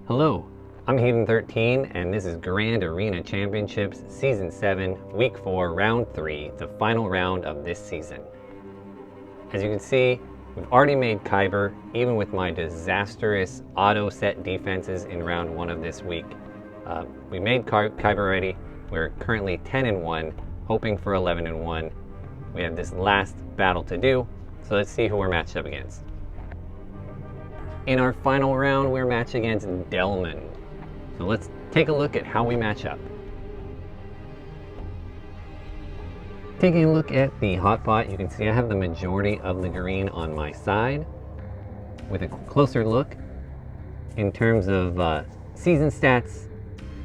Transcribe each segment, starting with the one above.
Hello, I'm Heathen 13 and this is Grand Arena Championships Season 7, Week 4, Round 3, the final round of this season. As you can see, we've already made Kyber, even with my disastrous auto set defenses in Round 1 of this week. We made Kyber already. We're currently 10-1, hoping for 11-1. We have this last battle to do, so let's see who we're matched up against. In our final round, we're matched against Delman. So let's take a look at how we match up. Taking a look at the hotspot, you can see I have the majority of the green on my side. With a closer look, in terms of season stats,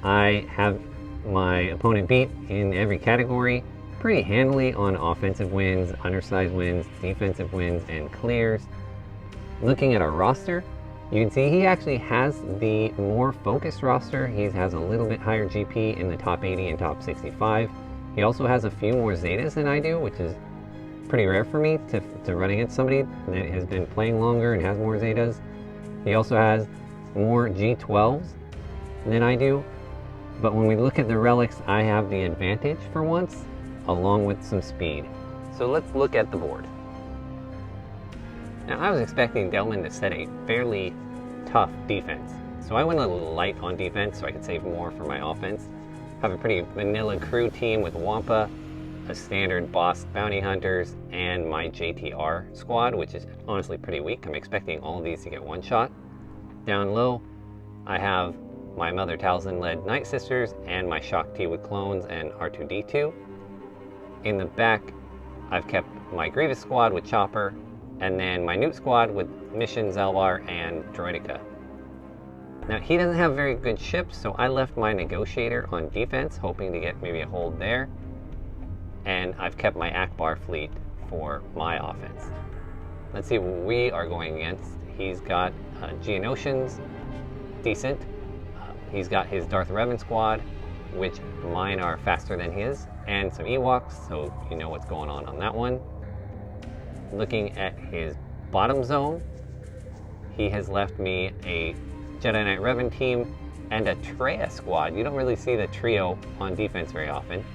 I have my opponent beat in every category pretty handily on offensive wins, undersized wins, defensive wins, and clears. Looking at our roster, you can see he actually has the more focused roster. He has a little bit higher GP in the top 80 and top 65. He also has a few more Zetas than I do, which is pretty rare for me to run against somebody that has been playing longer and has more Zetas. He also has more G12s than I do. But when we look at the relics, I have the advantage for once, along with some speed. So let's look at the board. Now, I was expecting Delman to set a fairly tough defense, so I went a little light on defense so I could save more for my offense. I have a pretty vanilla crew team with Wampa, a standard boss bounty hunters, and my JTR squad, which is honestly pretty weak. I'm expecting all of these to get one shot. Down low, I have my Mother Talzin-led Night Sisters and my Shock T with clones and R2-D2. In the back, I've kept my Grievous squad with Chopper, and then my Newt squad with Mission, Zalbar, and Droideka. Now, he doesn't have very good ships, so I left my Negotiator on defense, hoping to get maybe a hold there. And I've kept my Akbar fleet for my offense. Let's see what we are going against. He's got Geonosians, decent. He's got his Darth Revan squad, which mine are faster than his, and some Ewoks, so you know what's going on that one. Looking at his bottom zone, he has left me a Jedi Knight Revan team and a Traya squad. You don't really see the trio on defense very often,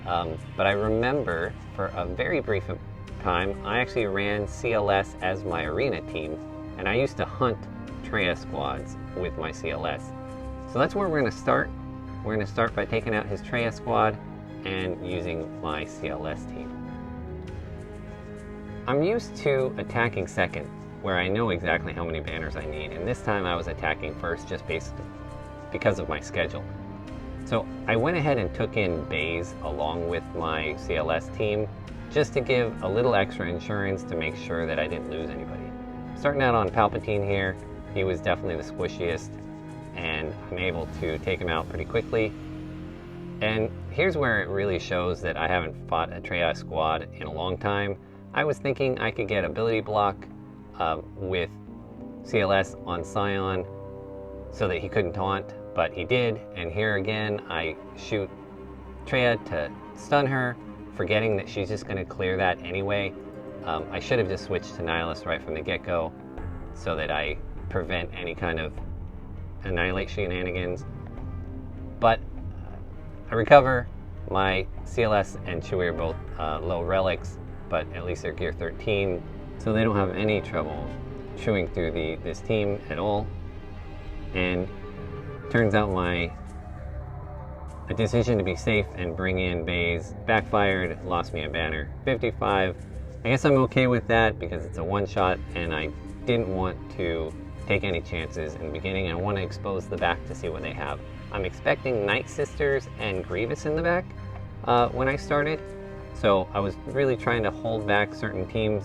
but I remember for a very brief time, I actually ran CLS as my arena team, and I used to hunt Traya squads with my CLS. So that's where we're going to start. We're going to start by taking out his Traya squad and using my CLS team. I'm used to attacking second, where I know exactly how many banners I need, and this time I was attacking first just because of my schedule. So I went ahead and took in Baze along with my CLS team, just to give a little extra insurance to make sure that I didn't lose anybody. Starting out on Palpatine here, he was definitely the squishiest, and I'm able to take him out pretty quickly. And here's where it really shows that I haven't fought a Traya squad in a long time. I was thinking I could get ability block with CLS on Scion so that he couldn't taunt, but he did, and here again I shoot Traya to stun her, forgetting that she's just going to clear that anyway. I should have just switched to Nihilus right from the get-go so that I prevent any kind of Annihilate shenanigans, but I recover. My CLS and Chewie are both low relics, but at least they're gear 13, so they don't have any trouble chewing through this team at all. And turns out my decision to be safe and bring in Baze backfired, lost me a banner 55. I guess I'm okay with that because it's a one-shot, and I didn't want to take any chances in the beginning. I want to expose the back to see what they have. I'm expecting Night Sisters and Grievous in the back when I started. So I was really trying to hold back certain teams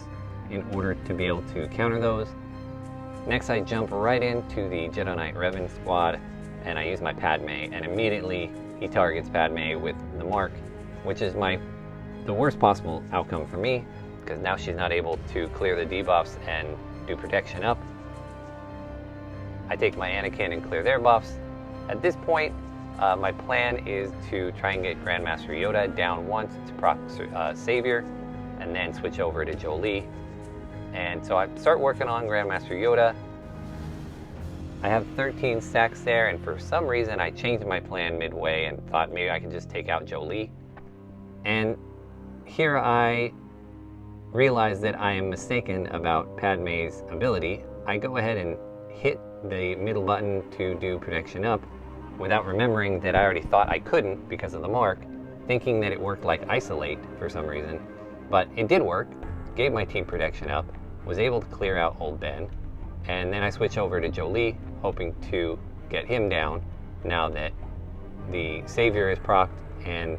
in order to be able to counter those. Next, I jump right into the Jedi Knight Revan squad, and I use my Padme, and immediately he targets Padme with the mark, which is the worst possible outcome for me, because now she's not able to clear the debuffs and do protection up. I take my Anakin and clear their buffs. At this point, my plan is to try and get Grandmaster Yoda down once to proc Savior, and then switch over to Jolie. And so I start working on Grandmaster Yoda. I have 13 stacks there, and for some reason I changed my plan midway and thought maybe I could just take out Jolie. And here I realize that I am mistaken about Padme's ability. I go ahead and hit the middle button to do protection up without remembering that I already thought I couldn't because of the mark, thinking that it worked like isolate for some reason. But it did work, gave my team protection up, was able to clear out old Ben, and then I switch over to Jolie, hoping to get him down now that the Savior is procced, and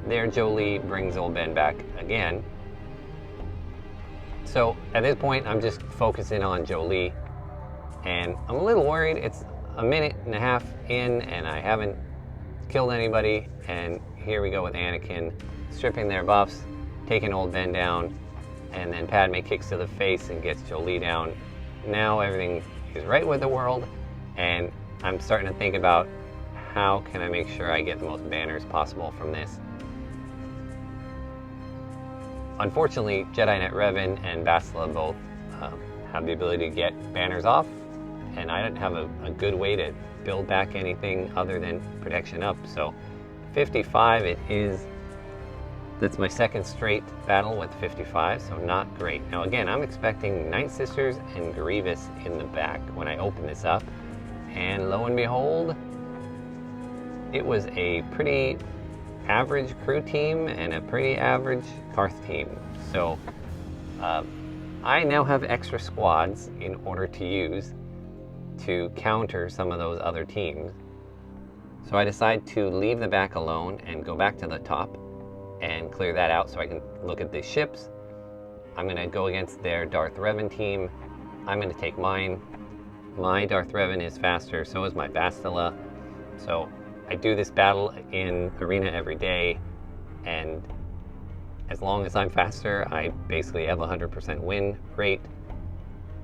there Jolie brings old Ben back again. So at this point I'm just focusing on Jolie, and I'm a little worried. It's a minute and a half in and I haven't killed anybody, and here we go with Anakin stripping their buffs, taking old Ben down, and then Padme kicks to the face and gets Jolie down. Now everything is right with the world, and I'm starting to think about how can I make sure I get the most banners possible from this. Unfortunately, Jedi Knight Revan and Bastila both have the ability to get banners off, and I didn't have a good way to build back anything other than protection up. So 55 it is. That's my second straight battle with 55, so not great. Now again, I'm expecting Night Sisters and Grievous in the back when I open this up, and lo and behold, it was a pretty average crew team and a pretty average Karth team. So I now have extra squads in order to use to counter some of those other teams. So I decide to leave the back alone and go back to the top and clear that out so I can look at the ships. I'm going to go against their Darth Revan team. I'm going to take mine. My Darth Revan is faster, so is my Bastila. So I do this battle in Arena every day, and as long as I'm faster, I basically have a 100% win rate.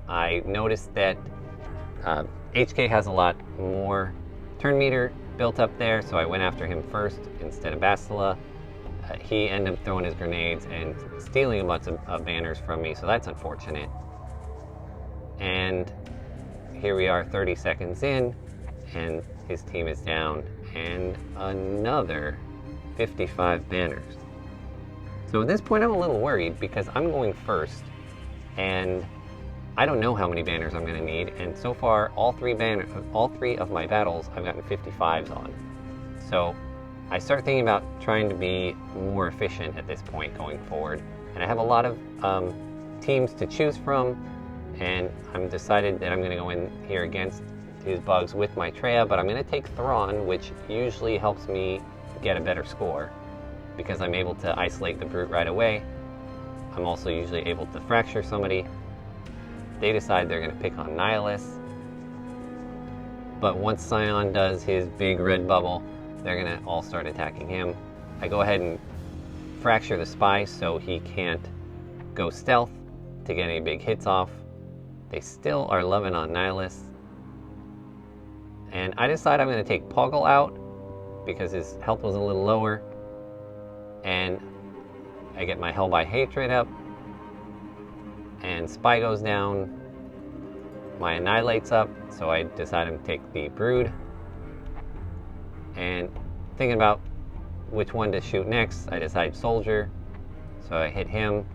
I noticed that HK has a lot more turn meter built up there, so I went after him first instead of Bastila. He ended up throwing his grenades and stealing a bunch of banners from me, so that's unfortunate. And here we are 30 seconds in, and his team is down, and another 55 banners. So at this point I'm a little worried because I'm going first, and I don't know how many banners I'm going to need, and so far all three of my battles I've gotten 55s on. So I start thinking about trying to be more efficient at this point going forward, and I have a lot of teams to choose from, and I'm decided that I'm going to go in here against his bugs with my Traya, but I'm going to take Thrawn, which usually helps me get a better score because I'm able to isolate the brute right away. I'm also usually able to fracture somebody. They decide they're going to pick on Nihilus, but once Scion does his big red bubble, they're going to all start attacking him. I go ahead and fracture the spy so he can't go stealth to get any big hits off. They still are loving on Nihilus. And I decide I'm going to take Poggle out because his health was a little lower. And I get my Hell by Hatred up. And Spy goes down. My Annihilate's up, so I decide to take the Brood. And thinking about which one to shoot next, I decide Soldier. So I hit him.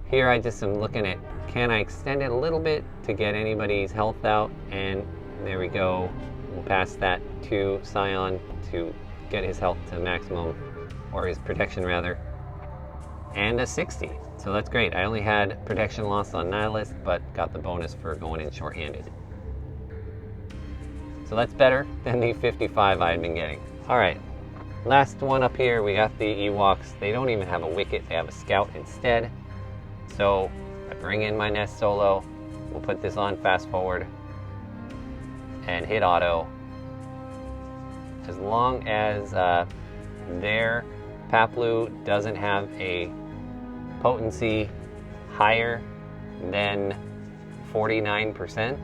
Here I just am looking at, can I extend it a little bit to get anybody's health out? And there we go. We'll pass that to Scion to get his health to maximum, or his protection rather. And a 60. So that's great. I only had protection loss on Nihilus, but got the bonus for going in short-handed. So that's better than the 55 I had been getting. Alright, last one up here, we got the Ewoks. They don't even have a wicket, they have a scout instead. So I bring in my Nest Solo. We'll put this on fast forward and hit auto. As long as their Paplu doesn't have a potency higher than 49%,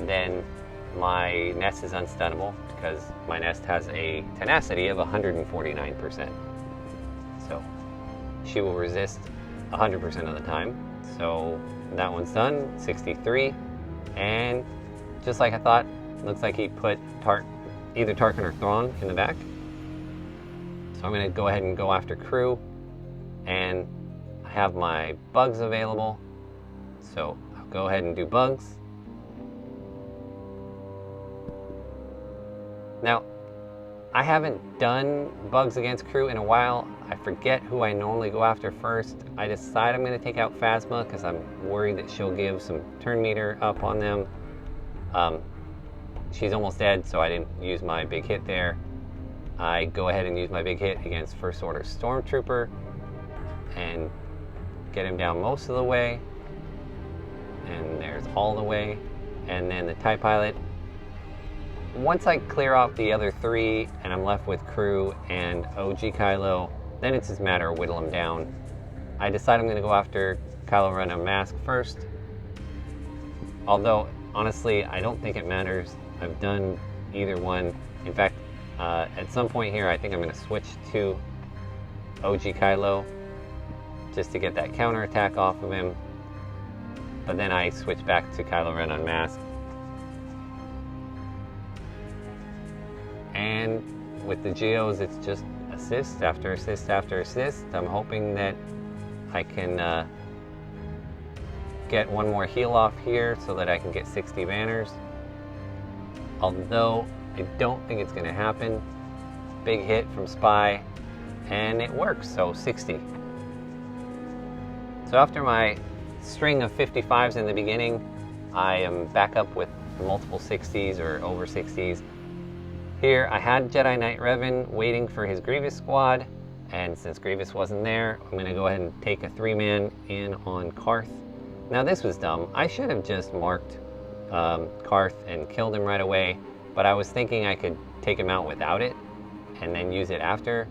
then my Nest is unstunnable, because my Nest has a tenacity of 149%. So she will resist 100% of the time. So that one's done, 63. And just like I thought, looks like he put either Tarkin or Thrawn in the back. So I'm going to go ahead and go after crew, and I have my bugs available, so I'll go ahead and do bugs. Now, I haven't done bugs against crew in a while. I forget who I normally go after first. I decide I'm going to take out Phasma because I'm worried that she'll give some turn meter up on them. She's almost dead, so I didn't use my big hit there. I go ahead and use my big hit against First Order Stormtrooper and get him down most of the way. And there's all the way. And then the TIE Pilot. Once I clear off the other three and I'm left with crew and OG Kylo, then it's just a matter of whittle them down. I decide I'm going to go after Kylo Ren Unmasked first. Although, honestly, I don't think it matters. I've done either one. In fact, at some point here, I think I'm going to switch to OG Kylo just to get that counterattack off of him. But then I switch back to Kylo Ren Unmasked. And with the Geos, it's just assist after assist after assist. I'm hoping that I can get one more heal off here so that I can get 60 banners. Although I don't think it's going to happen. Big hit from Spy, and it works, so 60. So after my string of 55s in the beginning, I am back up with multiple 60s or over 60s. Here I had Jedi Knight Revan waiting for his Grievous squad, and since Grievous wasn't there, I'm going to go ahead and take a 3-man in on Karth. Now this was dumb. I should have just marked Karth and killed him right away, but I was thinking I could take him out without it and then use it after.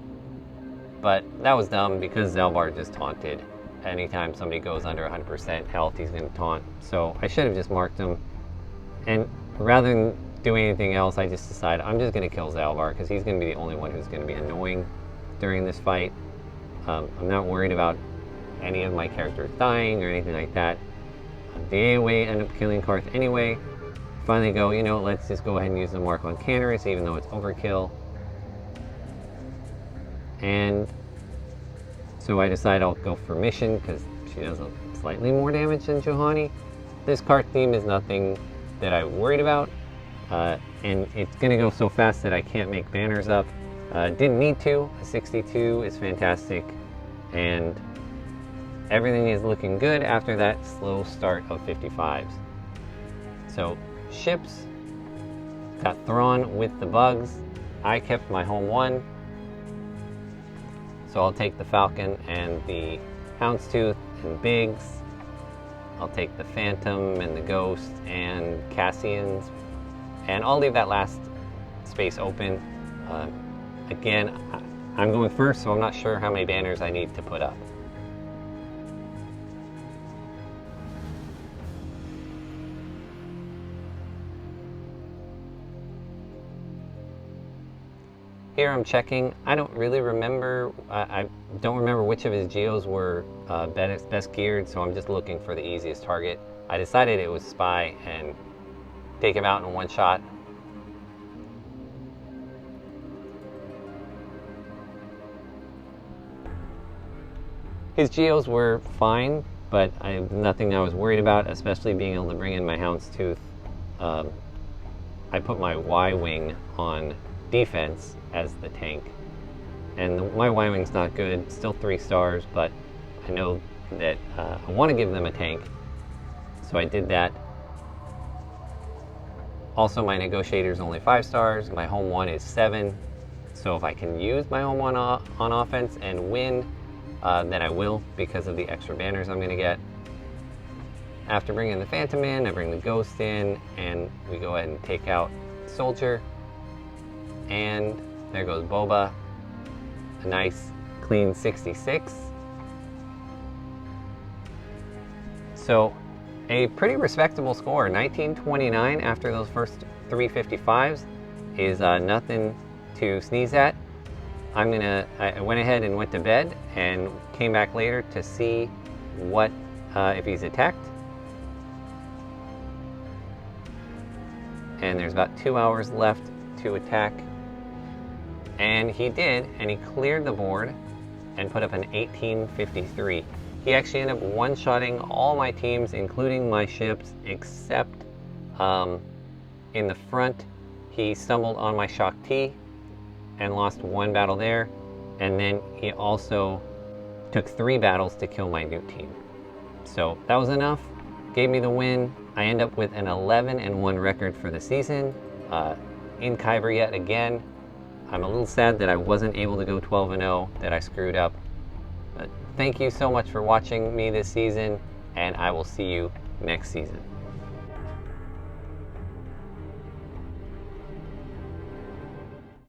But that was dumb because Zelbar just taunted. Anytime somebody goes under 100% health, he's going to taunt. So I should have just marked him. And rather than do anything else, I just decided I'm just going to kill Zelbar because he's going to be the only one who's going to be annoying during this fight. I'm not worried about any of my characters dying or anything like that. The AOA end up killing Karth anyway. Finally go, you know, let's just go ahead and use the mark on Canarus even though it's overkill. And so I decide I'll go for Mission because she does slightly more damage than Juhani. This Karth theme is nothing that I'm worried about. And it's going to go so fast that I can't make banners up. Didn't need to. A 62 is fantastic. And everything is looking good after that slow start of 55s. So ships, got Thrawn with the bugs. I kept my home one. So I'll take the Falcon and the Houndstooth and Biggs. I'll take the Phantom and the Ghost and Cassian's. And I'll leave that last space open. Again, I'm going first, so I'm not sure how many banners I need to put up. Here I'm checking. I don't really remember. I don't remember which of his Geos were best geared, so I'm just looking for the easiest target. I decided it was Spy and take him out in one shot. His Geos were fine, but nothing I was worried about, especially being able to bring in my Houndstooth. I put my Y-Wing on defense as the tank, and my Y-Wing's not good, still 3 stars, but I know that I want to give them a tank, so I did that. Also, my Negotiator's only 5 stars, my home one is 7, so if I can use my home one on offense and win, then I will, because of the extra banners I'm going to get. After bringing the Phantom in, I bring the Ghost in, and we go ahead and take out Soldier. And there goes Boba. A nice, clean 66. So, a pretty respectable score. 1929 after those first 3 55s is nothing to sneeze at. I went ahead and went to bed and came back later to see what if he's attacked. and there's about 2 hours left to attack. And he did, and he cleared the board and put up an 1853. He actually ended up one-shotting all my teams, including my ships, except in the front. He stumbled on my Shock T and lost 1 battle there, and then he also took 3 battles to kill my new team. So that was enough, gave me the win. I end up with an 11-1 record for the season. In Kyber yet again. I'm a little sad that I wasn't able to go 12-0, that I screwed up. But thank you so much for watching me this season, and I will see you next season.